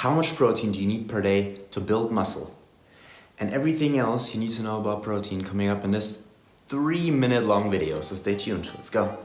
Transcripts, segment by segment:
How much protein do you need per day to build muscle? And everything else you need to know about protein coming up in this 3-minute long video, so stay tuned. Let's go.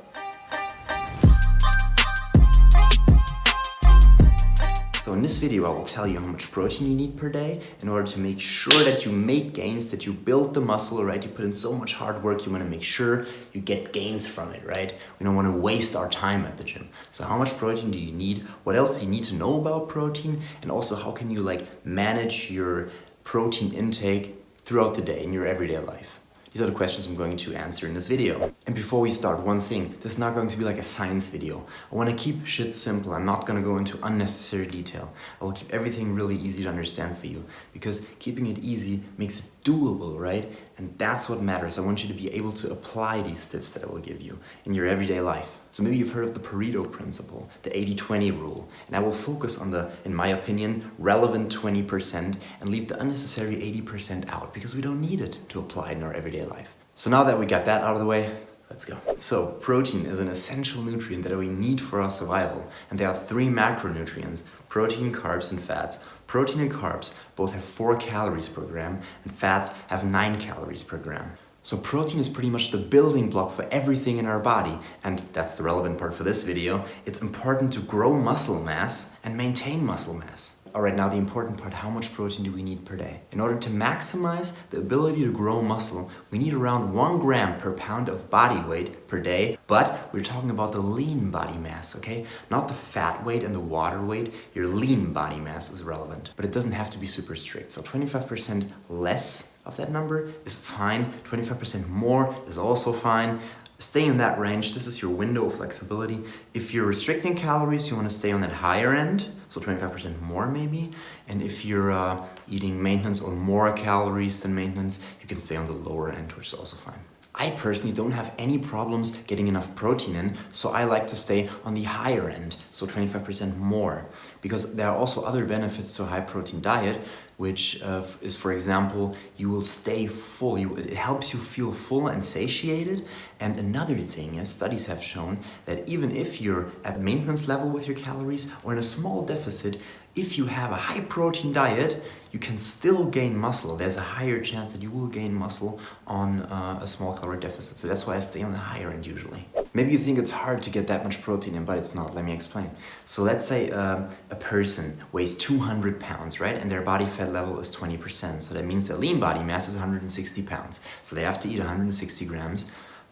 So in this video, I will tell you how much protein you need per day in order to make sure that you make gains, that you build the muscle, right? You put in so much hard work, you want to make sure you get gains from it, right? We don't want to waste our time at the gym. So how much protein do you need? What else do you need to know about protein? And also, how can you manage your protein intake throughout the day in your everyday life? These are the questions I'm going to answer in this video. And before we start, one thing, this is not going to be like a science video. I want to keep shit simple. I'm not going to go into unnecessary detail. I will keep everything really easy to understand for you, because keeping it easy makes it doable, right? And that's what matters. I want you to be able to apply these tips that I will give you in your everyday life. So maybe you've heard of the Pareto principle, the 80-20 rule, and I will focus on the, in my opinion, relevant 20% and leave the unnecessary 80% out, because we don't need it to apply in our everyday life. So now that we got that out of the way, let's go. So protein is an essential nutrient that we need for our survival, and there are 3 macronutrients: protein, carbs, and fats. Protein and carbs both have 4 calories per gram, and fats have 9 calories per gram. So protein is pretty much the building block for everything in our body, and that's the relevant part for this video. It's important to grow muscle mass and maintain muscle mass. Alright, now the important part, how much protein do we need per day? In order to maximize the ability to grow muscle, we need around 1 gram per pound of body weight per day, but we're talking about the lean body mass, okay? Not the fat weight and the water weight. Your lean body mass is relevant, but it doesn't have to be super strict. So 25% less of that number is fine, 25% more is also fine. Stay in that range. This is your window of flexibility. If you're restricting calories, you want to stay on that higher end, so 25% more maybe. And if you're eating maintenance or more calories than maintenance, you can stay on the lower end, which is also fine. I personally don't have any problems getting enough protein in, so I like to stay on the higher end, so 25% more. Because there are also other benefits to a high protein diet, which is, for example, you will stay full. It helps you feel full and satiated. And another thing is, studies have shown that even if you're at maintenance level with your calories or in a small deficit, if you have a high protein diet, you can still gain muscle. There's a higher chance that you will gain muscle on a small calorie deficit. So that's why I stay on the higher end usually. Maybe you think it's hard to get that much protein in, but it's not. Let me explain. So let's say a person weighs 200 pounds, right? And their body fat level is 20%. So that means their lean body mass is 160 pounds. So they have to eat 160 grams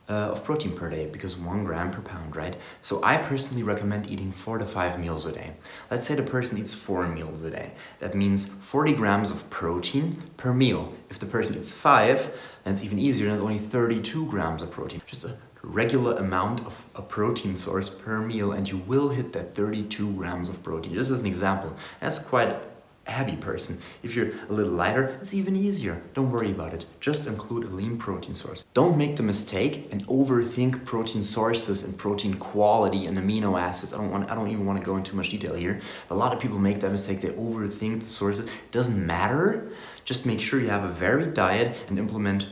of protein per day, because 1 gram per pound, right? So I personally recommend eating 4 to 5 meals a day. Let's say the person eats 4 meals a day. That means 40 grams of protein per meal. If the person eats 5, then it's even easier, and it's only 32 grams of protein. Just a regular amount of a protein source per meal, and you will hit that 32 grams of protein. Just as an example, that's quite a heavy person. If you're a little lighter, it's even easier. Don't worry about it. Just include a lean protein source. Don't make the mistake and overthink protein sources and protein quality and amino acids. I don't even want to go into too much detail here. But a lot of people make that mistake. They overthink the sources. It doesn't matter. Just make sure you have a varied diet and implement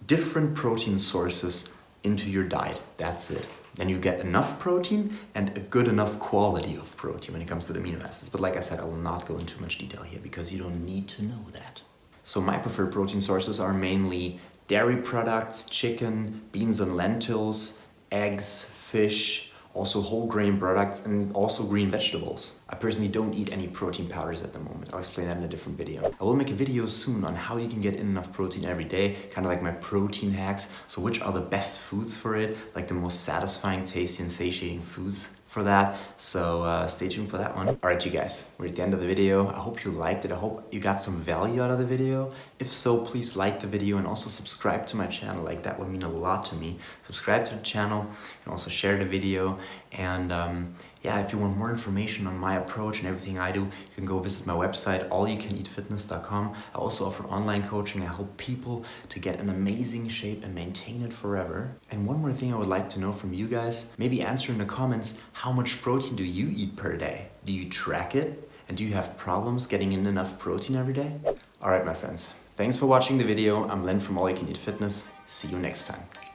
different protein sources into your diet. That's it. Then you get enough protein and a good enough quality of protein when it comes to the amino acids. But like I said, I will not go into much detail here, because you don't need to know that. So my preferred protein sources are mainly dairy products, chicken, beans and lentils, eggs, fish, also whole grain products, and also green vegetables. I personally don't eat any protein powders at the moment. I'll explain that in a different video. I will make a video soon on how you can get in enough protein every day, kind of like my protein hacks. So which are the best foods for it, like the most satisfying, tasty, and satiating foods for that. So stay tuned for that one. Alright, you guys, we're at the end of the video. I hope you liked it. I hope you got some value out of the video. If so, please like the video and also subscribe to my channel. Like, that would mean a lot to me. Subscribe to the channel and also share the video. And yeah, if you want more information on my approach and everything I do, you can go visit my website, allyoucaneatfitness.com. I also offer online coaching. I help people to get an amazing shape and maintain it forever. And one more thing I would like to know from you guys, maybe answer in the comments, how much protein do you eat per day? Do you track it? And do you have problems getting in enough protein every day? All right, my friends. Thanks for watching the video. I'm Len from All You Can Eat Fitness. See you next time.